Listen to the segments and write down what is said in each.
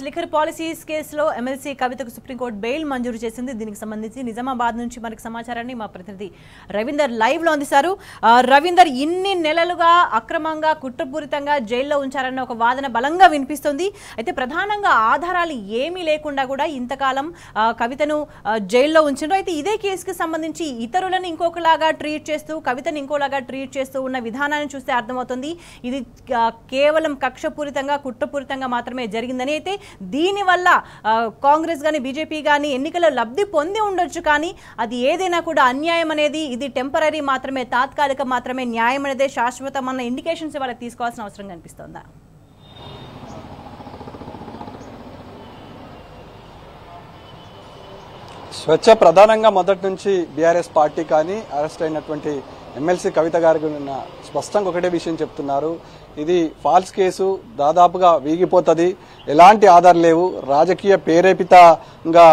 Liquor policies కేసులో MLC కవితకు supreme court bail మంజూరు చేసింది. దీనికి సంబంధించి నిజామాబాద్ నుంచి మనకు సమాచారాన్ని మా ప్రతినిధి రవీందర్ లైవ్ లో అందిస్తారు. రవీందర్, ఇన్ని నెలలుగా అక్రమంగా కుట్రపూరితంగా జైల్లో ఉంచారన్న ఒక వాదన బలంగా వినిపిస్తుంది. అయితే ప్రధానంగా ఆధారాలు ఏమీ లేకుండా కూడా ఇంతకాలం కవితను జైల్లో ఉంచారు. అయితే ఇదే కేసుకి సంబంధించి ఇతరులను ఇంకొకలాగా ట్రీట్ చేస్తూ కవితను ఇంకోలాగా ట్రీట్ చేస్తూ ఉన్న విధానాన్ని చూస్తే అర్థమవుతుంది ఇది కేవలం కక్షపూరితంగా కుట్రపూరితంగా మాత్రమే జరిగిందని. అయితే దీనివల్ల కాంగ్రెస్ కానీ బీజేపీ కానీ ఎన్నికల లబ్ధి పొంది ఉండొచ్చు, కానీ అది ఏదైనా కూడా అన్యాయం అనేది ఇది టెంపరీ మాత్రమే, తాత్కాలిక మాత్రమే, న్యాయం అనేది శాశ్వతం అన్న ఇండికేషన్స్ వాళ్ళకి తీసుకోవాల్సిన అవసరం కనిపిస్తుందా? స్వచ్ఛ ప్రధానంగా మొదటి నుంచి బీఆర్ఎస్ పార్టీ కానీ అరెస్ట్ అయినటువంటి ఎమ్మెల్సీ కవిత గారి స్పష్టంగా ఒకటే విషయం చెప్తున్నారు, ఇది ఫాల్స్ కేసు, దాదాపుగా వీగిపోతుంది, ఎలాంటి ఆధారం లేవు, రాజకీయ ప్రేరేపితంగా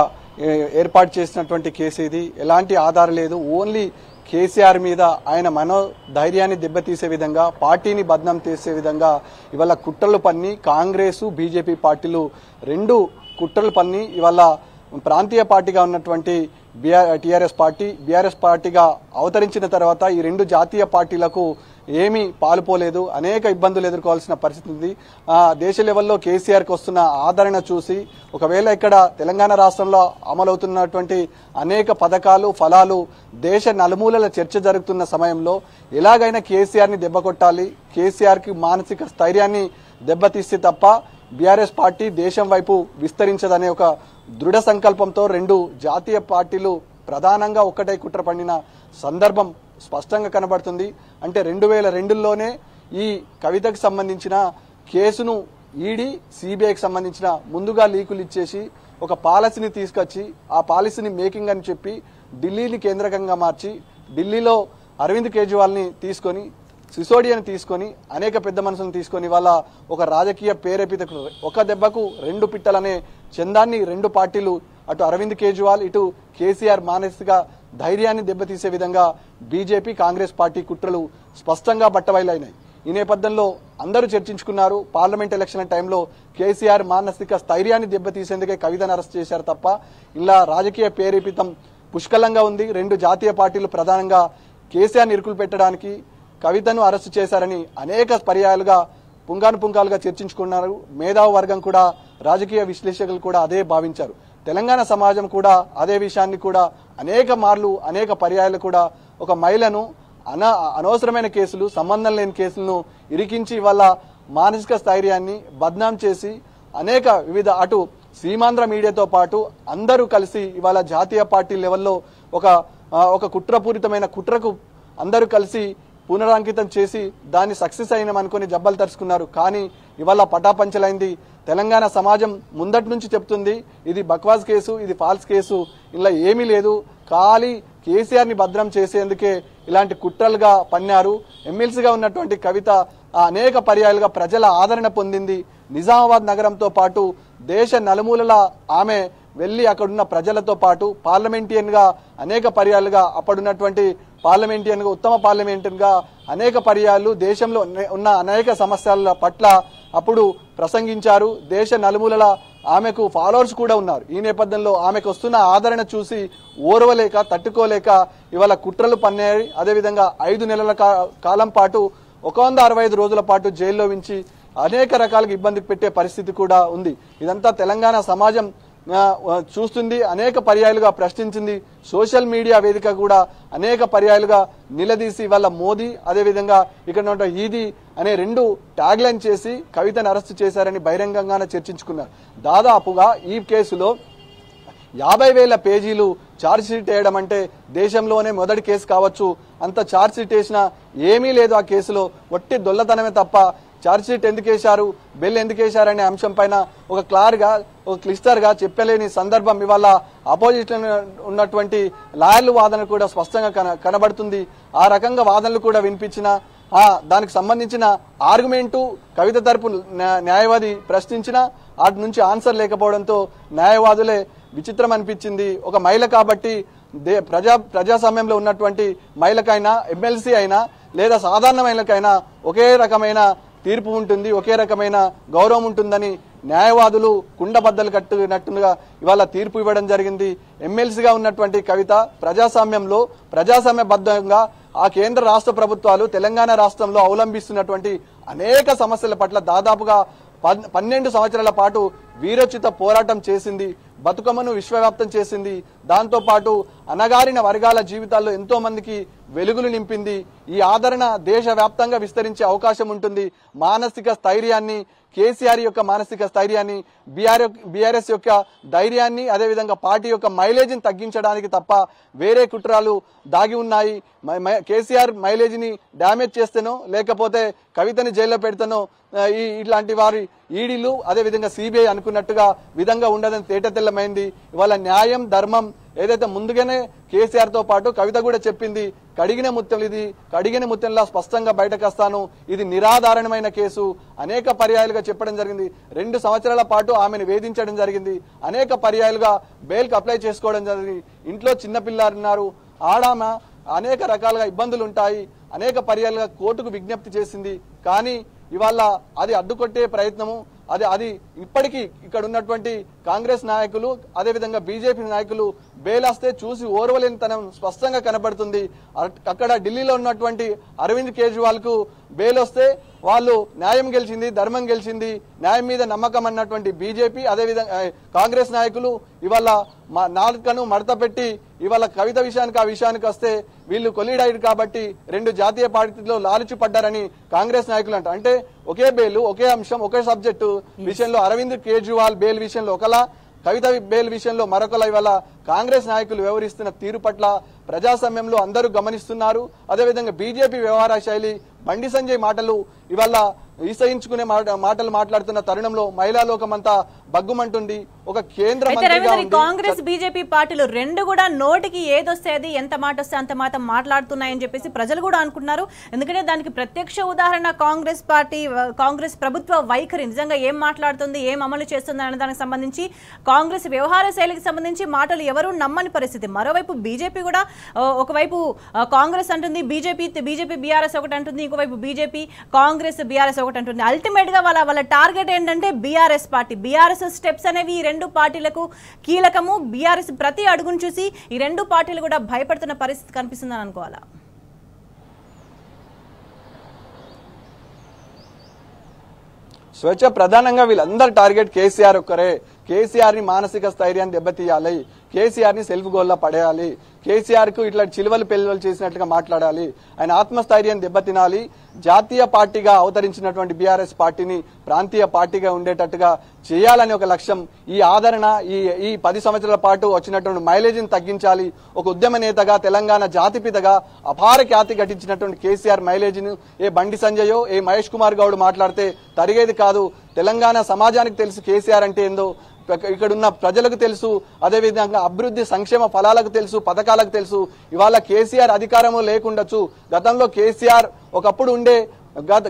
ఏర్పాటు చేసినటువంటి కేసు ఇది, ఎలాంటి ఆధారం లేదు, ఓన్లీ కేసీఆర్ మీద ఆయన మనోధైర్యాన్ని దెబ్బతీసే విధంగా, పార్టీని బద్నాం చేసే విధంగా ఇవాళ కుట్రలు పన్ని కాంగ్రెస్ బీజేపీ పార్టీలు రెండు కుట్రలు పన్ని ఇవాళ ప్రాంతీయ పార్టీగా ఉన్నటువంటి బీఆర్ఎస్ పార్టీగా అవతరించిన తర్వాత ఈ రెండు జాతీయ పార్టీలకు ఏమీ పాలుపోలేదు, అనేక ఇబ్బందులు ఎదుర్కోవాల్సిన పరిస్థితి ఉంది. దేశ లెవెల్లో కేసీఆర్కి వస్తున్న ఆదరణ చూసి ఒకవేళ ఇక్కడ తెలంగాణ రాష్ట్రంలో అమలవుతున్నటువంటి అనేక పథకాలు ఫలాలు దేశ నలుమూలల చర్చ జరుగుతున్న సమయంలో ఎలాగైనా కేసీఆర్ని దెబ్బకొట్టాలి, కేసీఆర్కి మానసిక స్థైర్యాన్ని దెబ్బతీస్తే తప్ప బీఆర్ఎస్ పార్టీ దేశం వైపు విస్తరించదనే ఒక దృఢ సంకల్పంతో రెండు జాతీయ పార్టీలు ప్రధానంగా ఒక్కటై కుట్ర పండిన సందర్భం స్పష్టంగా కనబడుతుంది. అంటే 2002లోనే ఈ కవితకు సంబంధించిన కేసును ఈడీ సిబిఐకి సంబంధించిన ముందుగా లీకులు ఇచ్చేసి ఒక పాలసీని తీసుకొచ్చి ఆ పాలసీని మేకింగ్ అని చెప్పి ఢిల్లీని కేంద్రకంగా మార్చి ఢిల్లీలో అరవింద్ కేజ్రీవాల్ని తీసుకొని సిసోడియాని తీసుకొని అనేక పెద్ద మనుషులను తీసుకొని వాళ్ళ ఒక రాజకీయ ప్రేరేపితకు ఒక దెబ్బకు రెండు పిట్టలనే చందాన్ని రెండు పార్టీలు అటు అరవింద్ కేజ్రీవాల్ ఇటు కేసీఆర్ మానసిక ధైర్యాన్ని దెబ్బతీసే విధంగా బీజేపీ కాంగ్రెస్ పార్టీ కుట్రలు స్పష్టంగా బట్టబయలైనాయి. ఈ నేపథ్యంలో అందరూ చర్చించుకున్నారు, పార్లమెంట్ ఎలక్షన్ల టైంలో కేసీఆర్ మానసిక స్థైర్యాన్ని దెబ్బతీసేందుకే కవితను అరెస్ట్ చేశారు తప్ప ఇలా రాజకీయ ప్రేరేపితం పుష్కలంగా ఉంది. రెండు జాతీయ పార్టీలు ప్రధానంగా కేసీఆర్ ఇరుకులు పెట్టడానికి కవితను అరెస్టు చేశారని అనేక పర్యాయాలుగా పుంగానుపుంగాలుగా చర్చించుకున్నారు. మేధావి వర్గం కూడా రాజకీయ విశ్లేషకులు కూడా అదే భావించారు. తెలంగాణ సమాజం కూడా అదే విషయాన్ని కూడా అనేక మార్లు అనేక పర్యాయాలు కూడా ఒక మహిళను అనవసరమైన కేసులు సంబంధం లేని కేసులను ఇరికించి వాళ్ళ మానసిక స్థైర్యాన్ని బద్నాం చేసి అనేక వివిధ అటు సీమాంధ్ర మీడియాతో పాటు అందరూ కలిసి ఇవాళ జాతీయ పార్టీ లెవెల్లో ఒక కుట్రపూరితమైన కుట్రకు అందరూ కలిసి పునరాంకితం చేసి దాన్ని సక్సెస్ అయినామనుకుని జబ్బలు తరుచుకున్నారు. కానీ ఇవాళ పటాపంచలైంది. తెలంగాణ సమాజం ముందటి నుంచి చెప్తుంది ఇది బక్వాస్ కేసు, ఇది ఫాల్స్ కేసు, ఇలా ఏమీ లేదు, ఖాళీ కేసీఆర్ని భద్రం చేసేందుకే ఇలాంటి కుట్రలుగా పన్నారు. ఎమ్మెల్సీగా ఉన్నటువంటి కవిత అనేక పర్యాలుగా ప్రజల ఆదరణ పొందింది. నిజామాబాద్ నగరంతో పాటు దేశ నలుమూలల ఆమె వెళ్లి అక్కడున్న ప్రజలతో పాటు పార్లమెంటియన్గా అనేక పర్యాలుగా అప్పుడున్నటువంటి పార్లమెంటియన్గా ఉత్తమ పార్లమెంటరీగా అనేక పర్యాలు దేశంలో ఉన్న అనేక సమస్యల పట్ల అప్పుడు ప్రసంగించారు. దేశ నలుమూలల ఆమెకు ఫాలోవర్స్ కూడా ఉన్నారు. ఈ నేపథ్యంలో ఆమెకు వస్తున్న ఆదరణ చూసి ఓర్వలేక తట్టుకోలేక ఇవాళ కుట్రలు పన్నాయి. అదేవిధంగా 5 నెలల కాలం పాటు 165 రోజుల పాటు జైల్లో ఉంచి అనేక రకాలుగా ఇబ్బంది పెట్టే పరిస్థితి కూడా ఉంది. ఇదంతా తెలంగాణ సమాజం చూస్తుంది, అనేక పర్యాలుగా ప్రశ్నించింది. సోషల్ మీడియా వేదిక కూడా అనేక పర్యాలుగా నిలదీసి వాళ్ళ మోదీ అదేవిధంగా ఇక్కడ ఈదీ అనే రెండు ట్యాగ్ లైన్ చేసి కవితను అరెస్టు చేశారని బహిరంగంగానే చర్చించుకున్నారు. దాదాపుగా ఈ కేసులో 50,000 పేజీలు ఛార్జ్ షీట్ వేయడం అంటే దేశంలోనే మొదటి కేసు కావచ్చు. అంత ఛార్జ్ షీట్ వేసినా ఏమీ లేదు ఆ కేసులో, ఒట్టి దొల్లతనమే తప్ప ఛార్జ్ షీట్ ఎందుకు వేశారు, బెల్ ఎందుకు వేశారనే అంశం పైన ఒక క్లిస్టర్గా చెప్పలేని సందర్భం ఇవాళ అపోజిషన్ ఉన్నటువంటి లాయర్లు వాదన కూడా స్పష్టంగా కనబడుతుంది. ఆ రకంగా వాదనలు కూడా వినిపించిన దానికి సంబంధించిన ఆర్గ్యుమెంటు కవిత తరపు న్యాయవాది ప్రశ్నించిన వాటి నుంచి ఆన్సర్ లేకపోవడంతో న్యాయవాదులే విచిత్రం అనిపించింది. ఒక మహిళ కాబట్టి ప్రజాస్వామ్యంలో ఉన్నటువంటి మహిళకైనా ఎమ్మెల్సీ అయినా లేదా సాధారణ మహిళకైనా ఒకే రకమైన తీర్పు ఉంటుంది, ఒకే రకమైన గౌరవం ఉంటుందని న్యాయవాదులు కుండబద్దలు కట్టినట్టుగా ఇవాళ తీర్పు ఇవ్వడం జరిగింది. ఎమ్మెల్సీగా ఉన్నటువంటి కవిత ప్రజాస్వామ్యబద్ధంగా ఆ కేంద్ర రాష్ట్ర ప్రభుత్వాలు తెలంగాణ రాష్ట్రంలో అవలంబిస్తున్నటువంటి అనేక సమస్యల పట్ల దాదాపుగా 12 సంవత్సరాల పాటు వీరోచిత పోరాటం చేసింది. బతుకమ్మను విశ్వవ్యాప్తం చేసింది. దాంతో పాటు అణగారిన వర్గాల జీవితాల్లో ఎంతో మందికి వెలుగులు నింపింది. ఈ ఆదరణ దేశవ్యాప్తంగా విస్తరించే అవకాశం ఉంటుంది. మానసిక స్థైర్యాన్ని, కేసీఆర్ యొక్క మానసిక స్థైర్యాన్ని, బీఆర్ఎస్ యొక్క ధైర్యాన్ని, అదేవిధంగా పార్టీ యొక్క మైలేజీని తగ్గించడానికి తప్ప వేరే కుట్రాలు దాగి ఉన్నాయి. కేసీఆర్ మైలేజీని డ్యామేజ్ చేస్తేనో లేకపోతే కవితని జైల్లో పెడితేనో ఇట్లాంటి వారి ఈడీలు అదేవిధంగా సిబిఐ అనుకున్నట్టుగా విధంగా ఉండదని తేటతెల్లమైంది. ఇవాళ న్యాయం ధర్మం ఏదైతే ముందుగానే కేసీఆర్ తో పాటు కవిత కూడా చెప్పింది, కడిగిన ముత్యంలా స్పష్టంగా బయటకు వస్తాను, ఇది నిరాధారణమైన కేసు అనేక పర్యాయాలుగా చెప్పడం జరిగింది. 2 సంవత్సరాల పాటు ఆమెను వేధించడం జరిగింది. అనేక పర్యాయాలుగా బెయిల్కి అప్లై చేసుకోవడం జరిగింది. ఇంట్లో చిన్నపిల్లలు ఉన్నారు, ఆడామ అనేక రకాలుగా ఇబ్బందులు ఉంటాయి. అనేక పర్యాలుగా కోర్టుకు విజ్ఞప్తి చేసింది. కానీ ఇవాళ అది అడ్డుకొట్టే ప్రయత్నము అది ఇప్పటికీ ఇక్కడ ఉన్నటువంటి కాంగ్రెస్ నాయకులు అదేవిధంగా బీజేపీ నాయకులు బెయిల్ వస్తే చూసి ఓర్వలేనితనం స్పష్టంగా కనబడుతుంది. అక్కడ ఢిల్లీలో ఉన్నటువంటి అరవింద్ కేజ్రీవాల్ కు బెయిల్ వస్తే వాళ్ళు న్యాయం గెలిచింది, ధర్మం గెలిచింది, న్యాయం మీద నమ్మకం అన్నటువంటి బీజేపీ అదేవిధంగా కాంగ్రెస్ నాయకులు ఇవాళ నాలుకను మడత పెట్టి ఇవాళ కవిత విషయానికి వస్తే వీళ్ళు కొలీడైడ్ కాబట్టి 2 జాతీయ పార్టీలో లాలుచి పడ్డారని కాంగ్రెస్ నాయకులు అంటే ఒకే బెయిల్, ఒకే అంశం, ఒకే సబ్జెక్టు విషయంలో అరవింద్ కేజ్రీవాల్ బెయిల్ విషయంలో ఒకలా, కవిత బెయిల్ విషయంలో మరొకలా ఇవాళ కాంగ్రెస్ నాయకులు వ్యవహరిస్తున్న తీరు పట్ల ప్రజాస్వామ్యంలో అందరూ గమనిస్తున్నారు. అదేవిధంగా బీజేపీ వ్యవహార శైలి, బండి సంజయ్ మాటలు ఇవాళ ఈసహించుకునే మాటలు మాట్లాడుతున్న తరుణంలో మహిళా లోకమంతా బగ్గుమంటుంది. ఒక కేంద్ర కాంగ్రెస్ బీజేపీ పార్టీలు 2 కూడా నోటికి ఏదొస్తే అది, ఎంత మాట వస్తే అంత మాట మాట్లాడుతున్నాయని చెప్పేసి ప్రజలు కూడా అనుకుంటున్నారు. ఎందుకంటే దానికి ప్రత్యక్ష ఉదాహరణ కాంగ్రెస్ ప్రభుత్వ వైఖరి. నిజంగా ఏం మాట్లాడుతుంది, ఏం అమలు చేస్తుంది అనే దానికి సంబంధించి, కాంగ్రెస్ వ్యవహార శైలికి సంబంధించి మాటలు ఎవరూ నమ్మని పరిస్థితి. మరోవైపు బీజేపీ కూడా ఒకవైపు కాంగ్రెస్ అంటుంది, బీజేపీ బీఆర్ఎస్ ఒకటి అంటుంది, ఇంకోవైపు బీజేపీ కాంగ్రెస్ బీఆర్ఎస్ ఒకటి అంటుంది. అల్టిమేట్ గా వాళ్ళ టార్గెట్ ఏంటంటే బీఆర్ఎస్ పార్టీ. బీఆర్ఎస్ స్టెప్స్ అనేవి ఈ 2 పార్టీలకు కీలకము. బీఆర్ఎస్ ప్రతి అడుగును చూసి ఈ 2 పార్టీలు కూడా భయపడుతున్న పరిస్థితి కనిపిస్తుందని అనుకోవాలా? స్వేచ్ఛ ప్రధానంగా వీళ్ళందరి టార్గెట్ కేసీఆర్ ఒక్కరే. కేసీఆర్ ని మానసిక స్థైర్యాన్ని దెబ్బతీయాలి, కేసీఆర్ ని సెల్ఫ్ గోల్లా పడేయాలి, కేసీఆర్ కు ఇట్లా చిలువలు పెళ్లివలు చేసినట్లుగా మాట్లాడాలి, ఆయన ఆత్మస్థైర్యాన్ని దెబ్బతినాలి. జాతీయ పార్టీగా అవతరించినటువంటి బీఆర్ఎస్ పార్టీని ప్రాంతీయ పార్టీగా ఉండేటట్టుగా చేయాలని ఒక లక్ష్యం. ఈ ఆదరణ ఈ 10 సంవత్సరాల పాటు వచ్చినటువంటి మైలేజీని తగ్గించాలి. ఒక ఉద్యమ నేతగా, తెలంగాణ జాతిపితగా అపార ఖ్యాతి ఘటించినటువంటి కేసీఆర్ మైలేజీని ఏ బండి సంజయో ఏ మహేష్ కుమార్ గౌడ్ మాట్లాడితే తరిగేది కాదు. తెలంగాణ సమాజానికి తెలుసు కేసీఆర్ అంటే ఏందో, ఇక్కడున్న ప్రజలకు తెలుసు, అదేవిధంగా అభివృద్ధి సంక్షేమ ఫలాలకు తెలుసు, పథకాలకు తెలుసు. ఇవాళ కేసీఆర్ అధికారము లేకుండొచ్చు, గతంలో కేసీఆర్ ఒకప్పుడు ఉండే,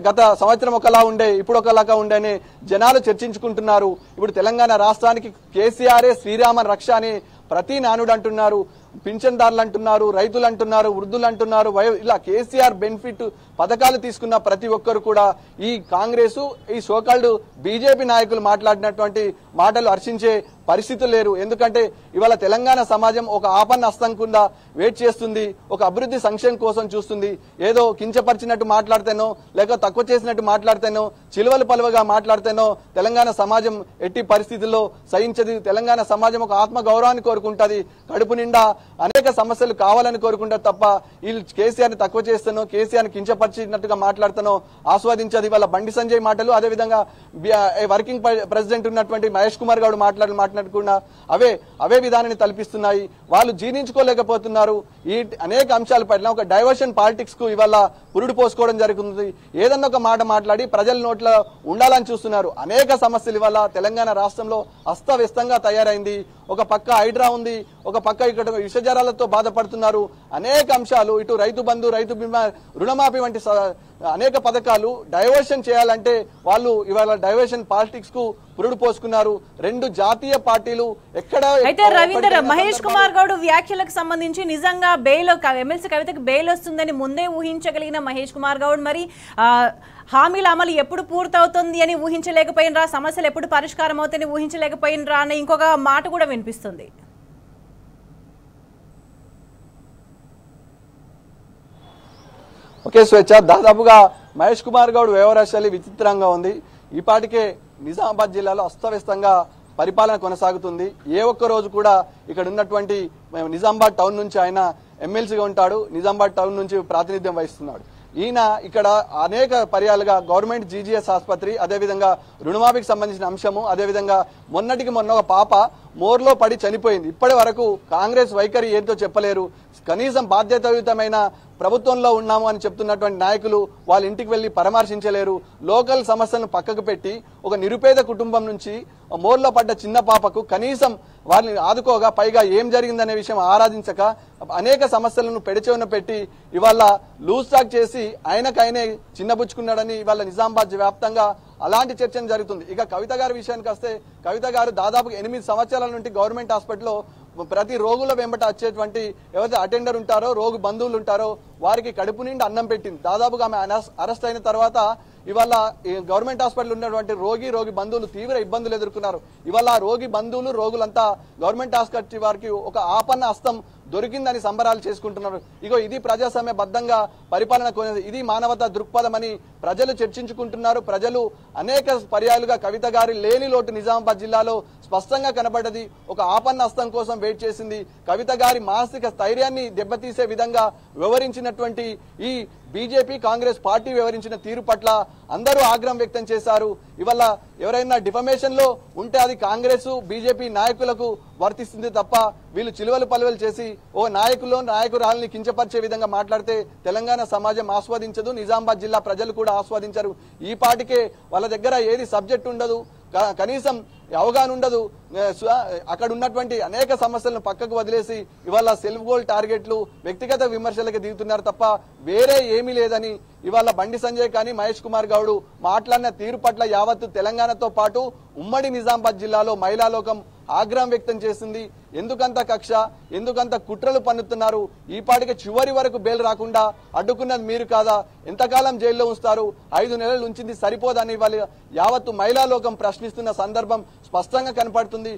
గత సంవత్సరం ఒకలా ఉండే, ఇప్పుడు ఒకలాగా ఉండే అని జనాలు చర్చించుకుంటున్నారు. ఇప్పుడు తెలంగాణ రాష్ట్రానికి కేసీఆరే శ్రీరామ రక్ష అని ప్రతి నానుడు అంటున్నారు. పింఛన్దారులు అంటున్నారు, రైతులు అంటున్నారు, వృద్ధులు అంటున్నారు. ఇలా కేసీఆర్ బెనిఫిట్ పథకాలు తీసుకున్న ప్రతి ఒక్కరు కూడా ఈ కాంగ్రెస్, ఈ సోకాల్డ్ బీజేపీ నాయకులు మాట్లాడినటువంటి మాటలు హర్షించే పరిస్థితులు లేరు. ఎందుకంటే ఇవాళ తెలంగాణ సమాజం ఒక ఆపన్న హస్తం కింద వెయిట్ చేస్తుంది, ఒక అభివృద్ధి సంక్షేమం కోసం చూస్తుంది. ఏదో కించపరిచినట్టు మాట్లాడితేనో లేక తక్కువ చేసినట్టు మాట్లాడితేనో, చిలువలు పలువగా మాట్లాడితేనో తెలంగాణ సమాజం ఎట్టి పరిస్థితుల్లో సహించదు. తెలంగాణ సమాజం ఒక ఆత్మ గౌరవాన్ని కోరుకుంటది, కడుపు నిండా అనేక సమస్యలు కావాలని కోరుకుంటారు తప్ప వీళ్ళు కేసీఆర్ ని తక్కువ చేస్తానో, కేసీఆర్ ని కించపరిచినట్టుగా మాట్లాడుతానో ఆస్వాదించదు. ఇవాళ బండి సంజయ్ మాటలు, అదేవిధంగా వర్కింగ్ ప్రెసిడెంట్ ఉన్నటువంటి మహేష్ కుమార్ గౌడ్ మాట్లాడుకున్నా అవే విధానాన్ని తలపిస్తున్నాయి. వాళ్ళు జీర్ణించుకోలేకపోతున్నారు. ఈ అనేక అంశాల పట్ల ఒక డైవర్షన్ పాలిటిక్స్ కు ఇవాళ పురుడు పోసుకోవడం జరుగుతుంది. ఏదన్నా ఒక మాట మాట్లాడి ప్రజల నోట్లో ఉండాలని చూస్తున్నారు. అనేక సమస్యలు ఇవాళ తెలంగాణ రాష్ట్రంలో అస్తవ్యస్తంగా తయారైంది. ఒక పక్క హైడ్రా ఉంది, ఒక పక్క ఇక్కడ విషజ్వరాలతో బాధపడుతున్నారు. అనేక అంశాలు, ఇటు రైతు బంధు, రైతు బీమా, రుణమాఫీ వంటి అనేక పథకాలు డైవర్షన్ చేయాలంటే వాళ్ళు ఇవాళ డైవర్షన్ పాలిటిక్స్ కు పురుడు పోసుకున్నారు. రెండు జాతీయ పార్టీలు ఎక్కడ. అయితే రవీందర్, మహేష్ కుమార్ గౌడ్ వ్యాఖ్యలకు సంబంధించి నిజంగా బెయిల్, ఎమ్మెల్సీ కవితకు బెయిల్ వస్తుందని ముందే ఊహించగలిగిన మహేష్ కుమార్ గౌడ్ మరి హామీల అమలు ఎప్పుడు పూర్తవుతుంది అని ఊహించలేకపోయినరా, సమస్యలు ఎప్పుడు పరిష్కారం అవుతాయని ఊహించలేకపోయినరా అనే ఇంకొక మాట కూడా వినిపిస్తుంది. ఒకే స్వేచ్ఛ, దాదాపుగా మహేష్ కుమార్ గౌడ్ వ్యవహారశైలి విచిత్రంగా ఉంది. ఈ పాటికే నిజామాబాద్ జిల్లాలో అస్తవ్యస్తంగా పరిపాలన కొనసాగుతుంది. ఏ ఒక్క రోజు కూడా ఇక్కడ ఉన్నటువంటి నిజామాబాద్ టౌన్ నుంచి ఆయన ఎమ్మెల్సీగా ఉంటాడు, నిజామాబాద్ టౌన్ నుంచి ప్రాతినిధ్యం వహిస్తున్నాడు. ఈయన ఇక్కడ అనేక పర్యాలుగా గవర్నమెంట్ జీజీఎస్ ఆసుపత్రి, అదేవిధంగా రుణమాఫీకి సంబంధించిన అంశము, అదేవిధంగా మొన్నటికి మొన్న ఒక పాప మోర్లో పడి చనిపోయింది. ఇప్పటి వరకు కాంగ్రెస్ వైఖరి ఏంటో చెప్పలేరు. కనీసం బాధ్యతాయుతమైన ప్రభుత్వంలో ఉన్నాము అని చెప్తున్నటువంటి నాయకులు వాళ్ళ ఇంటికి వెళ్లి పరామర్శించలేరు. లోకల్ సమస్యలను పక్కకు పెట్టి ఒక నిరుపేద కుటుంబం నుంచి మోర్లో పడ్డ చిన్న పాపకు కనీసం వారిని ఆదుకోగా, పైగా ఏం జరిగిందనే విషయం ఆరాధించక అనేక సమస్యలను పెడిచెవున పెట్టి ఇవాళ లూజ్ టాక్ చేసి ఆయనకైనే చిన్నబుచ్చుకున్నాడని ఇవాళ నిజామాబాద్ వ్యాప్తంగా అలాంటి చర్చ జరుగుతుంది. ఇక కవిత గారి విషయానికి వస్తే, కవిత గారు దాదాపు 8 సంవత్సరాల నుండి గవర్నమెంట్ హాస్పిటల్లో ప్రతి రోగుల వెంబట వచ్చేటువంటి ఎవరైతే అటెండర్ ఉంటారో, రోగి బంధువులు ఉంటారో వారికి కడుపు నిండి అన్నం పెట్టింది. దాదాపుగా ఆమె అరెస్ట్ అయిన తర్వాత ఇవాళ గవర్నమెంట్ హాస్పిటల్ ఉన్నటువంటి రోగి బంధువులు తీవ్ర ఇబ్బందులు ఎదుర్కొన్నారు. ఇవాళ రోగి బంధువులు, రోగులంతా గవర్నమెంట్ హాస్పిటల్ వారికి ఒక ఆపన్న హస్తం దొరికిందని సంబరాలు చేసుకుంటున్నారు. ఇగో ఇది ప్రజాస్వామ్య బద్దంగా పరిపాలన, ఇది మానవతా దృక్పథం అని ప్రజలు చర్చించుకుంటున్నారు. ప్రజలు అనేక పర్యాలుగా కవిత గారి లేని లోటు నిజామాబాద్ జిల్లాలో స్పష్టంగా కనబడ్డది. ఒక ఆపన్న హస్తం కోసం వెయిట్ చేసింది. కవిత గారి మానసిక స్థైర్యాన్ని దెబ్బతీసే విధంగా వివరించినటువంటి ఈ బీజేపీ కాంగ్రెస్ పార్టీ వివరించిన తీరు పట్ల అందరూ ఆగ్రహం వ్యక్తం చేశారు. ఇవాళ ఎవరైనా డిఫమేషన్ లో ఉంటే అది కాంగ్రెస్ బీజేపీ నాయకులకు వర్తిస్తుంది తప్ప వీళ్ళు చిలువలు పలువలు చేసి ఓ నాయకురాలని కించపరిచే విధంగా మాట్లాడితే తెలంగాణ సమాజం ఆస్వాదించదు, నిజామాబాద్ జిల్లా ప్రజలు కూడా ఆస్వాదించరు. ఈ పాటికే వాళ్ళ దగ్గర ఏది సబ్జెక్ట్ ఉండదు, కనీసం అవగాహన ఉండదు. అక్కడ ఉన్నటువంటి అనేక సమస్యలను పక్కకు వదిలేసి ఇవాళ సెల్ఫ్ గోల్ టార్గెట్లు, వ్యక్తిగత విమర్శలకు దిగుతున్నారు తప్ప వేరే ఏమీ లేదని ఇవాళ బండి సంజయ్ కానీ మహేష్ కుమార్ గౌడ్ మాట్లాడిన తీరు పట్ల యావత్తు తెలంగాణతో పాటు ఉమ్మడి నిజామాబాద్ జిల్లాలో మహిళా లోకం ఆగ్రహం వ్యక్తం చేసింది. ఎందుకంత కక్ష, ఎందుకంత కుట్రలు పన్నుతున్నారు? ఈ పాటికి చివరి వరకు బెయిల్ రాకుండా అడ్డుకున్నది మీరు కాదా? ఎంతకాలం జైల్లో ఉంచుతారు? 5 నెలలు ఉంచింది సరిపోదని వాళ్ళు యావత్తు మహిళా లోకం ప్రశ్నిస్తున్న సందర్భం స్పష్టంగా కనపడుతుంది.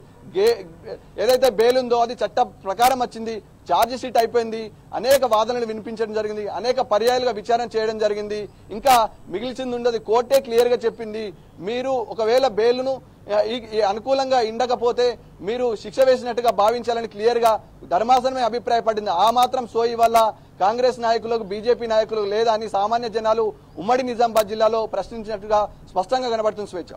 ఏదైతే బెయిల్ ఉందో అది చట్ట ప్రకారం వచ్చింది, ఛార్జ్ షీట్ అయిపోయింది, అనేక వాదనలు వినిపించడం జరిగింది, అనేక పర్యాయాలుగా విచారణ చేయడం జరిగింది. ఇంకా మిగిల్చింది ఉండదు. కోర్టే క్లియర్ గా చెప్పింది, మీరు ఒకవేళ బెయిల్ను అనుకూలంగా ఉండకపోతే మీరు శిక్ష వేసినట్టుగా భావించాలని క్లియర్ గా ధర్మాసనమే అభిప్రాయపడింది. ఆ మాత్రం సోయి వల్ల కాంగ్రెస్ నాయకులకు, బీజేపీ నాయకులకు లేదా అని సామాన్య జనాలు ఉమ్మడి నిజామాబాద్ జిల్లాలో ప్రశ్నించినట్టుగా స్పష్టంగా కనబడుతుంది. స్వేచ్ఛ.